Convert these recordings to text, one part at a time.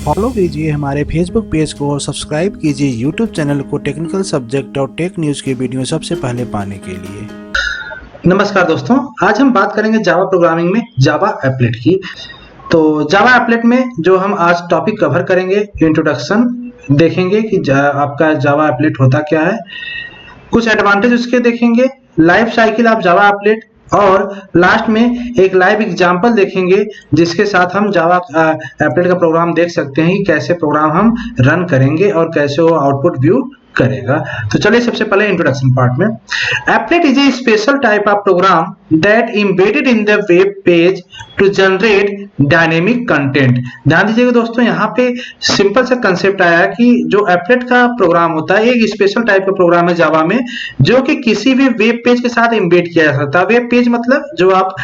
Follow कीजिए हमारे Facebook page को और सब्सक्राइब कीजिए यूट्यूब चैनल को टेक्निकल सब्जेक्ट और टेक न्यूज़ की वीडियो सबसे पहले पाने के लिए। नमस्कार दोस्तों, आज हम बात करेंगे जावा प्रोग्रामिंग में जावा एप्लेट की। तो जावा एप्लेट में जो हम आज टॉपिक कवर करेंगे, इंट्रोडक्शन देखेंगे कि आपका जावा एप्लेट होता क्या है, कुछ एडवांटेज उसके देखेंगे, life cycle of Java applet और लास्ट में एक लाइव एग्जांपल देखेंगे जिसके साथ हम जावा एप्लेट का प्रोग्राम देख सकते हैं कि कैसे प्रोग्राम हम रन करेंगे और कैसे वो आउटपुट व्यू करेगा। तो चलिए सबसे पहले इंट्रोडक्शन पार्ट में। Applet is a special type of program that embedded in the web page to generate dynamic content. ध्यान दीजिएगा दोस्तों, यहाँ पे सिंपल सा कंसेप्ट आया कि जो एप्लेट का प्रोग्राम होता है एक स्पेशल टाइप का प्रोग्राम है जावा में, जो कि किसी भी वेब पेज के साथ एम्बेड किया जा सकता है। वेब पेज मतलब जो आप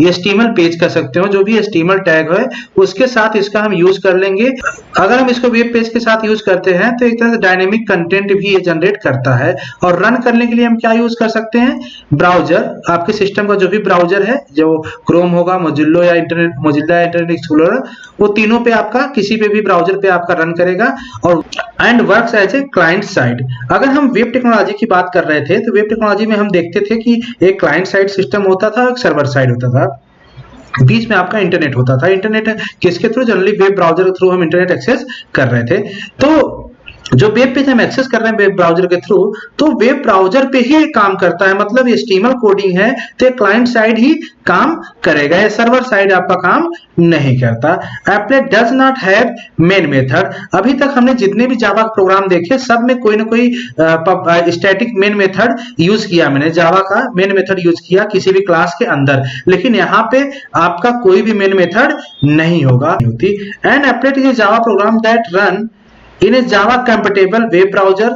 HTML पेज कर सकते हो, जो भी HTML टैग है उसके साथ इसका हम यूज कर लेंगे। अगर हम इसको वेब पेज के साथ यूज करते हैं तो एक तरह से डायनेमिक कंटेंट भी ये जनरेट करता है। और रन करने के लिए हम क्या यूज कर सकते हैं, ब्राउजर, आपके सिस्टम का जो भी ब्राउजर है, जो क्रोम होगा, मोजिल्ला या इंटरनेट एक्सप्लोरर, वो तीनों पे आपका किसी पे भी ब्राउजर पे आपका रन करेगा और and works as a client side. अगर हम वेब टेक्नोलॉजी की बात कर रहे थे तो वेब टेक्नोलॉजी में हम देखते थे कि एक क्लाइंट साइड सिस्टम होता था, एक सर्वर साइड होता था, बीच में आपका इंटरनेट होता था। इंटरनेट किसके थ्रू, जनरली वेब ब्राउजर के थ्रू हम इंटरनेट एक्सेस कर रहे थे। तो जो वेब पेज हम एक्सेस कर रहे हैं वेब ब्राउजर के थ्रू, तो वेब ब्राउजर पे ही काम करता है, मतलब HTML कोडिंग है तो क्लाइंट साइड ही काम करेगा, ये सर्वर साइड आपका काम नहीं करता। Applet does not have main method. अभी तक हमने जितने भी जावा प्रोग्राम देखे सब में कोई ना कोई स्टैटिक मेन मेथड यूज किया, मैंने जावा का मेन मेथड यूज किया किसी भी क्लास के अंदर, लेकिन यहाँ पे आपका कोई भी मेन मेथड नहीं होगा। And applet is A Java program that run in A Java compatible web browser.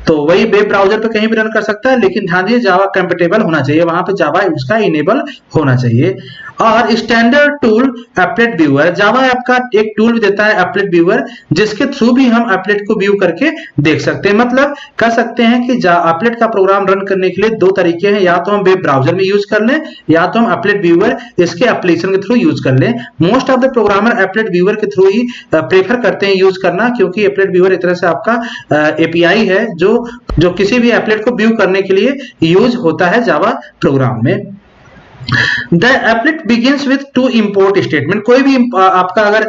तो वही वेब ब्राउजर पे कहीं भी रन कर सकता है, लेकिन ध्यान दीजिए जावा कंपैटिबल होना चाहिए, वहां पे जावा उसका इनेबल होना चाहिए। और स्टैंडर्ड टूल एप्लेट व्यूअर, जावा आपका एक टूल भी देता है एप्लेट व्यूअर, जिसके थ्रू भी हम एप्लेट को व्यू करके देख सकते हैं। मतलब कह सकते हैं कि एप्लेट का प्रोग्राम रन करने के लिए दो तरीके हैं, या तो हम वेब ब्राउजर में यूज कर लें या तो हम एप्लेट व्यूअर इसके एप्लीकेशन के थ्रू यूज कर लें। Most of the programmer applet viewer के थ्रू ही प्रेफर करते हैं यूज करना, क्योंकि एप्लेट व्यूअर एक तरह से आपका API है जो किसी भी एप्लेट को व्यू करने के लिए यूज होता है जावा प्रोग्राम में। The applet begins with two import statement। कोई भी आपका अगर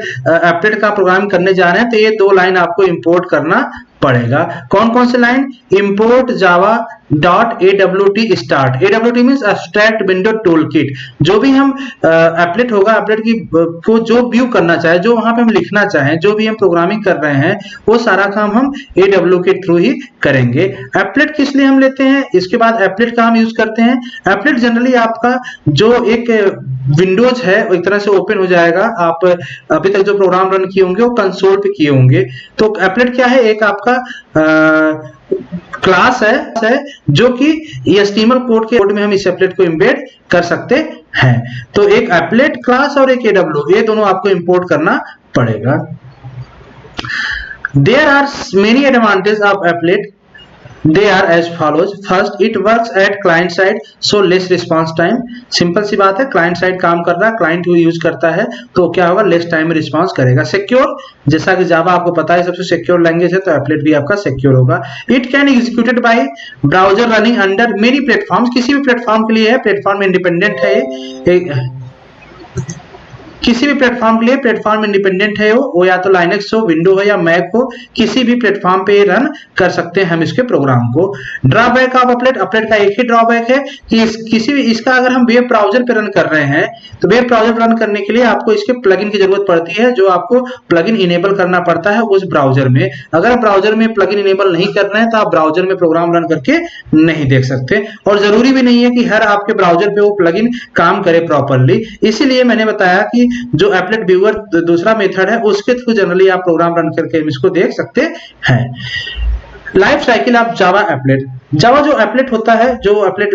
एप्लेट का प्रोग्राम करने जा रहे हैं तो ये दो लाइन आपको इंपोर्ट करना पड़ेगा। कौन कौन से line, import Java dot AWT start. AWT means abstract window toolkit. जो भी हम एप्लेट होगा, एप्लेट की को जो व्यू करना चाहे, जो वहां पे हम लिखना चाहें, जो भी हम प्रोग्रामिंग कर रहे हैं, वो सारा काम हम AWT के थ्रू ही करेंगे। एप्लेट किस लिए हम लेते हैं, इसके बाद एप्लेट का हम यूज करते हैं। एप्लेट जनरली आपका जो एक विंडोज है एक तरह से ओपन हो जाएगा। आप अभी तक जो प्रोग्राम रन किए होंगे वो कंसोल पे किए होंगे। तो एप्लेट क्या है, एक आपका क्लास है जो कि HTML कोड में हम इस एप्लेट को एम्बेड कर सकते हैं। तो एक एप्लेट क्लास और एक AWT, ये दोनों आपको इंपोर्ट करना पड़ेगा। There are many advantages of applet. They are as follows. First, it works at client side, so less response time. Simple सी बात है, क्लाइंट साइड काम कर रहा है, क्लाइंट को यूज करता है तो क्या होगा, लेस टाइम में रिस्पॉन्स करेगा। सिक्योर, जैसा कि जावा आपको पता है सबसे सिक्योर लैंग्वेज है, तो एप्लेट भी आपका सिक्योर होगा। It can executed by browser running under many platforms. किसी भी प्लेटफॉर्म के लिए है, प्लेटफॉर्म इंडिपेंडेंट है, किसी भी प्लेटफॉर्म के लिए प्लेटफॉर्म इंडिपेंडेंट है, वो या तो लाइनक्स हो, विंडो हो या मैक हो, किसी भी प्लेटफॉर्म पे रन कर सकते हैं हम इसके प्रोग्राम को। ड्रॉबैक ऑफ एप्लेट, एप्लेट का एक ही ड्रॉबैक है कि किसी भी इसका अगर हम वेब ब्राउजर पे रन कर रहे हैं तो वेब ब्राउजर रन करने के लिए आपको इसके प्लगइन की जरूरत पड़ती है, जो आपको प्लगइन इनेबल करना पड़ता है उस ब्राउजर में। अगर ब्राउजर में प्लगइन इनेबल नहीं कर रहे हैं तो आप ब्राउजर में प्रोग्राम रन करके नहीं देख सकते, और जरूरी भी नहीं है कि हर आपके ब्राउजर पे वो प्लगइन काम करे प्रॉपरली। इसीलिए मैंने बताया कि जो एप्लेट व्यूअर दूसरा मेथड है उसके थ्रू जनरली आप प्रोग्राम रन करके इसको देख सकते हैं। Life cycle of Java applet. Java जो एप्लेट होता है, जो एप्लेट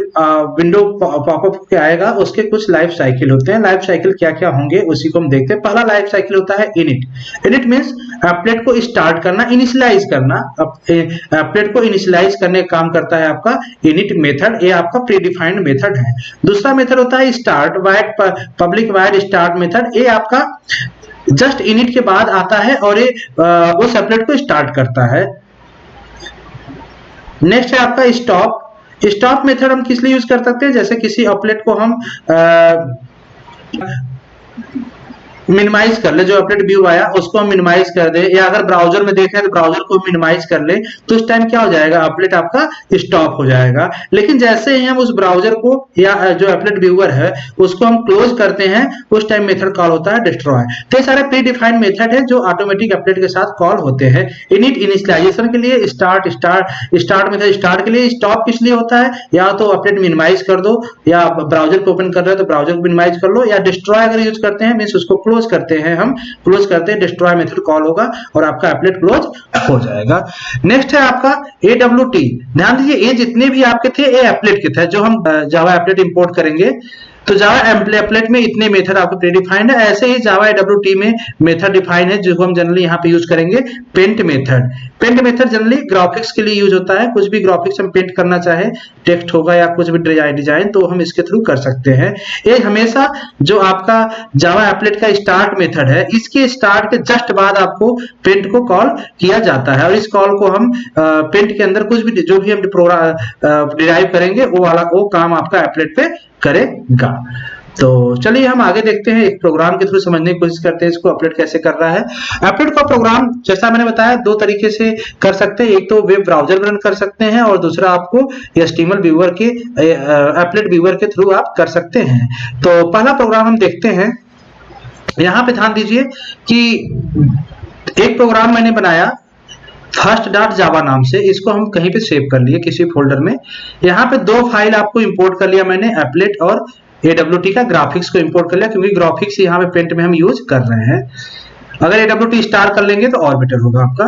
विंडो पॉपअप के आएगा, उसके कुछ लाइफ साइकिल होते हैं। लाइफ साइकिल क्या क्या होंगे उसी को हम देखते हैं। पहला लाइफ साइकिल होता है इनिट। इनिट मींस एप्लेट को स्टार्ट करना, इनिशियलाइज करना। एप्लेट को इनिशियलाइज करने का काम करता है आपका इनिट मेथड, ये आपका प्रीडिफाइंड मेथड है। दूसरा मेथड होता है start, wide public wide start method, ये आपका जस्ट इनिट के बाद आता है और ये उस एप्लेट को स्टार्ट करता है। नेक्स्ट है आपका स्टॉप। स्टॉप मेथड हम किस लिए यूज कर सकते हैं, जैसे किसी एप्लेट को हम मिनिमाइज कर ले, जो अपडेट व्यू आया उसको हम मिनिमाइज कर दे, या अगर ब्राउजर में देखें तो ब्राउजर को मिनिमाइज कर ले, तो उस टाइम क्या हो जाएगा, अपडेट आपका स्टॉप हो जाएगा। लेकिन जैसे ही हम उस ब्राउजर को या जो अपडेट व्यूअर है उसको हम क्लोज करते हैं, उस टाइम मेथड कॉल होता है डिस्ट्रॉय। तो ये सारे प्री डिफाइंड मेथड है जो ऑटोमेटिक अपडेट के साथ कॉल होते हैं। इनिट इनिशियलाइजेशन के लिए, स्टार्ट मेथड स्टार्ट के लिए, स्टॉप किस लिए होता है, या तो अपडेट मिनिमाइज कर दो, या ब्राउजर को ओपन कर रहे हो तो ब्राउजर को मिनिमाइज कर लो, या डिस्ट्रॉय अगर यूज करते हैं मींस उसको क्लोज करते हैं, हम क्लोज करते हैं, डिस्ट्रॉय मेथड कॉल होगा और आपका एप्लेट क्लोज हो जाएगा। नेक्स्ट है आपका AWT। ध्यान दीजिए ये जितने भी आपके थे ये एप्लेट के थे, जो हम जावा एप्लेट इंपोर्ट करेंगे तो जावा एप्लेट में इतने मेथड आपके प्रीडिफाइंड है। ऐसे ही जावा AWT में मेथड डिफाइन है, जो हम जनरली यहाँ पे यूज करेंगे paint method. Paint method generally graphics के लिए यूज होता है, कुछ भी ग्राफिक्स हम पेंट करना चाहे, टेक्स्ट होगा या कुछ भी डिजाइन, तो हम इसके थ्रू कर सकते हैं। ये हमेशा जो आपका जावा एप्लेट का स्टार्ट मेथड है, इसके स्टार्ट के जस्ट बाद आपको पेंट को कॉल किया जाता है, और इस कॉल को हम पेंट के अंदर कुछ भी जो भी हम डिराइव करेंगे वो काम आपका एप्लेट पे करेगा। तो चलिए हम आगे देखते हैं, एक प्रोग्राम के थ्रू समझने की कोशिश करते हैं इसको एप्लेट कैसे कर रहा है। एप्लेट का प्रोग्राम जैसा मैंने बताया दो तरीके से कर सकते हैं, एक तो वेब ब्राउजर में रन कर सकते हैं और दूसरा आपको HTML व्यूअर के एप्लेट व्यूअर के थ्रू आप कर सकते हैं। तो पहला प्रोग्राम हम देखते हैं। यहाँ पे ध्यान दीजिए कि एक प्रोग्राम मैंने बनाया first.java नाम से, इसको हम कहीं पे सेव कर लिए किसी फोल्डर में। यहाँ पे दो फाइल आपको इंपोर्ट कर लिया मैंने, एप्लेट और AWT का ग्राफिक्स को इंपोर्ट कर लिया, क्योंकि ग्राफिक्स यहाँ पे पेंट में हम यूज कर रहे हैं। अगर AWT स्टार कर लेंगे तो और बेटर होगा आपका।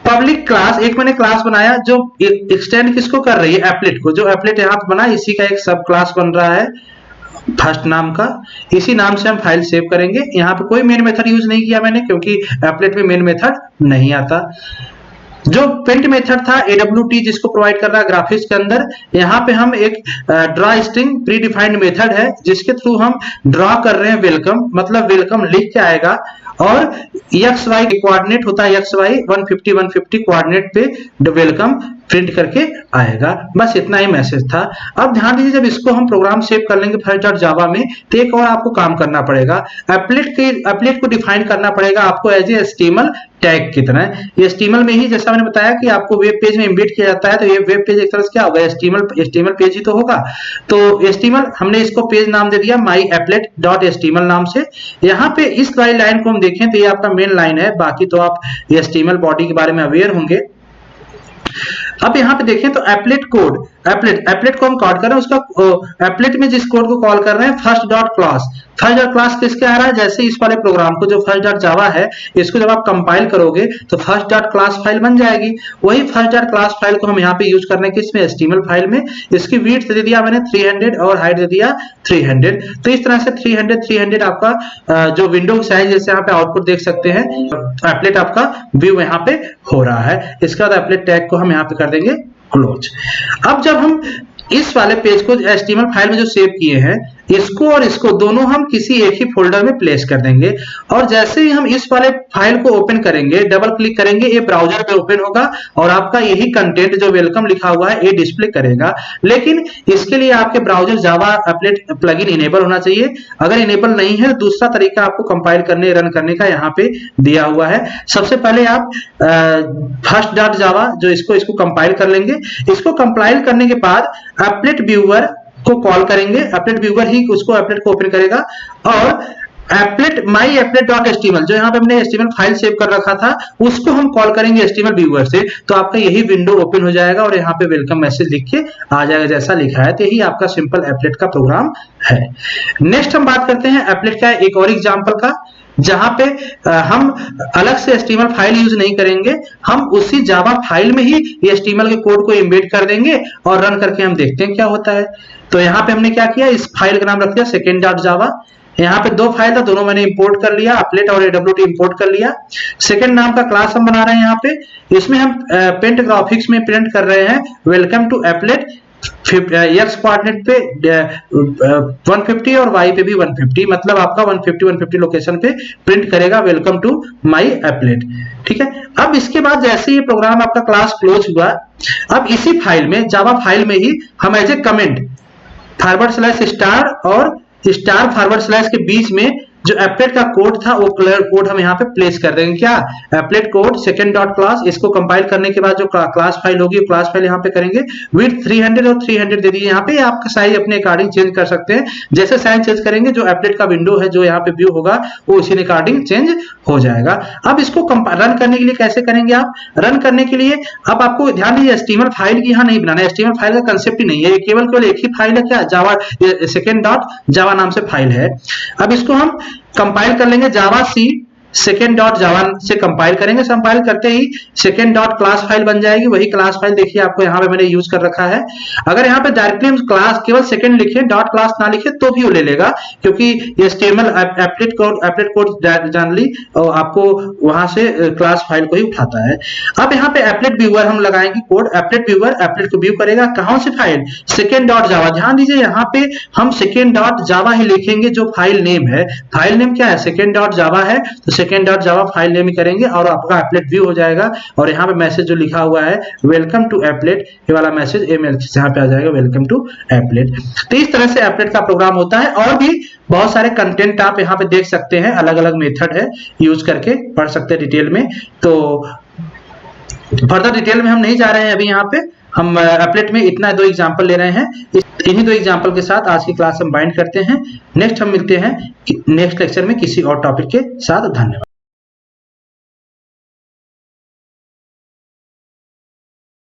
पब्लिक क्लास, एक मैंने क्लास बनाया जो एक्सटेंड किसको कर रही है, एप्लेट को। जो एप्लेट यहाँ पे बना इसी का एक सब क्लास बन रहा है फर्स्ट नाम का, इसी नाम से हम फाइल सेव करेंगे। यहाँ पे कोई मेन मेथड यूज नहीं किया मैंने, क्योंकि एप्लेट में मेन मेथड नहीं आता। जो पेंट मेथड था AWT जिसको प्रोवाइड कर रहा है ग्राफिक्स के अंदर, यहाँ पे हम एक draw string pre defined method है जिसके थ्रू हम ड्रा कर रहे हैं वेलकम, मतलब वेलकम लिख के आएगा, और XY कोऑर्डिनेट होता है, XY 150 कोऑर्डिनेट पे वेलकम प्रिंट करके आएगा। बस इतना ही मैसेज था। अब ध्यान दीजिए, जब इसको हम प्रोग्राम सेव कर लेंगे first.java में, तो एक और आपको काम करना पड़ेगा, एप्लेट को डिफाइन करना पड़ेगा आपको एज ए HTML टैग की तरह। ये HTML में ही, जैसा मैंने बताया कि आपको वेब पेज में एम्बेड किया जाता है, तो ये वेब पेज एक तरह से क्या होगा, HTML पेज ही तो होगा। तो HTML हमने इसको पेज नाम दे दिया myapplet.html नाम से। यहाँ पे इस लाइन को हम देखें तो ये आपका मेन लाइन है, बाकी तो आप HTML बॉडी के बारे में अवेयर होंगे। अब यहाँ पे देखें तो एप्लेट कोड, एप्लेट को हम कॉल कर रहे हैं, उसका एप्लेट में जिस कोड को कॉल कर रहे हैं फर्स्ट.क्लास किसके आ रहा है, जैसे इस वाले प्रोग्राम को जो first.java है, इसको जब आप कंपाइल करोगे तो first.class फाइल बन जाएगी। वही first.class फाइल को हम यहाँ पे यूज कर रहे हैं किसमें, HTML फाइल में। इसकी विड्थ दे दिया मैंने 300 और हाइट दे दिया 300। तो इस तरह से 300 आपका जो विंडो साइज, जैसे यहाँ पे आउटपुट देख सकते हैं, एप्लेट आपका व्यू यहाँ पे हो रहा है। इसके बाद एप्लेट टैग को हम यहाँ पे कर देंगे क्लोज। अब जब हम इस वाले पेज को HTML फाइल में जो सेव किए हैं, इसको और इसको दोनों हम किसी एक ही फोल्डर में प्लेस कर देंगे, और जैसे ही हम इस वाले फाइल को ओपन करेंगे, डबल क्लिक करेंगे, ये ब्राउजर पे ओपन होगा और आपका यही कंटेंट जो वेलकम लिखा हुआ है ये डिस्प्ले करेगा। लेकिन इसके लिए आपके browser Java applet plugin enable होना चाहिए। अगर इनेबल नहीं है तो दूसरा तरीका आपको कंपाइल करने रन करने का यहाँ पे दिया हुआ है। सबसे पहले आप first.java जो इसको कंपाइल कर लेंगे। इसको कंपाइल करने के बाद एप्लेट व्यूअर को कॉल करेंगे, एप्लेट व्यूअर ही उसको एप्लेट को ओपन करेगा, और एप्लेट myapplet.html जो यहाँ पे हमने HTML फाइल सेव कर रखा था उसको हम कॉल करेंगे HTML व्यूअर से, तो आपका यही विंडो ओपन हो जाएगा और यहाँ पे वेलकम मैसेज लिख के आ जाएगा जैसा लिखा है। तो यही आपका सिंपल एप्लेट का प्रोग्राम है। नेक्स्ट हम बात करते हैं एप्लेट का एक और एग्जाम्पल का, जहां पे हम अलग से HTML फाइल यूज नहीं करेंगे, हम उसी जावा फाइल में ही HTML के कोड को एम्बेड कर देंगे और रन करके हम देखते हैं क्या होता है। तो यहाँ पे हमने क्या किया, इस फाइल का नाम रख दिया second.java। यहाँ पे दो फाइल था, दोनों मैंने इंपोर्ट कर लिया, एप्लेट और AWT इंपोर्ट कर लिया। सेकंड नाम का क्लास हम बना रहे हैं यहाँ पे, इसमें हम पेंट ग्राफिक्स में प्रिंट कर रहे हैं welcome to applet x coordinate पे 150 और वाई पे भी 150, मतलब आपका 150 लोकेशन पे प्रिंट करेगा वेलकम टू माय एप्लेट। ठीक है, अब इसके बाद जैसे ये प्रोग्राम आपका क्लास क्लोज हुआ, अब इसी फाइल में, जावा फाइल में ही हम एज ए कमेंट /* और */ के बीच में जो एप्लेट का कोड था वो कोड हम यहाँ पे प्लेस कर देंगे। क्या? Applet code second dot class. इसको कंपाइल करने के बाद जो क्लास फाइल होगी, क्लास फाइल यहाँ पे करेंगे विड्थ 300 और 300 दे दीजिए। यहाँ पे आपका साइज अपने अकॉर्डिंग चेंज कर सकते हैं, जैसे साइज चेंज करेंगे जो एप्लेट का विंडो है जो यहाँ पे व्यू होगा वो उसी अकॉर्डिंग चेंज हो जाएगा। अब इसको रन करने के लिए कैसे करेंगे आप? रन करने के लिए अब आपको ध्यान दीजिए, HTML फाइल की यहाँ नहीं बनाना है, HTML फाइल का कंसेप्ट ही नहीं है, केवल एक ही फाइल है। क्या? जावा सेकंड डॉट जावा नाम से फाइल है। अब इसको हम कंपाइल कर लेंगे, जावा सी सेकंड डॉट जावा से कंपाइल करेंगे। कंपाइल करते ही सेकंड डॉट क्लास फाइल बन जाएगी। वही क्लास फाइल देखिए आपको यहाँ पे मैंने यूज कर रखा है। अगर यहाँ पे डायरेक्टली हम क्लास केवल सेकंड लिखे, डॉट क्लास ना लिखे तो भी वो ले लेगा, क्योंकि ये HTML एप्लेट कोड जान ली और आपको वहां से क्लास फाइल को ही उठाता है। अब यहाँ पे एप्लेट व्यूअर हम लगाएंगे कोड, एप्लेट व्यूअर एप्लेट को व्यू करेगा। कहां से फाइल? सेकंड डॉट जावा। ध्यान दीजिए यहाँ पे हम सेकंड डॉट जावा ही लिखेंगे, जो फाइल नेम है। फाइल नेम क्या है? सेकंड डॉट जावा है, तो second dot Java file name ही करेंगे और आपका एप्लेट व्यू हो जाएगा। और यहाँ पे मैसेज जो लिखा हुआ है वेलकम टू एप्लेट, ये वाला मैसेज यहाँ पे आ जाएगा वेलकम टू एप्लेट। तो इस तरह से एप्लेट का प्रोग्राम होता है। और भी बहुत सारे कंटेंट आप यहाँ पे देख सकते हैं, अलग अलग मेथड है, यूज करके पढ़ सकते हैं डिटेल में। तो फर्दर डिटेल में हम नहीं जा रहे हैं अभी। यहाँ पे हम एप्लेट में इतना 2 एग्जांपल ले रहे हैं। इन्हीं 2 एग्जांपल के साथ आज की क्लास हम बाइंड करते हैं। नेक्स्ट हम मिलते हैं नेक्स्ट लेक्चर में किसी और टॉपिक के साथ। धन्यवाद।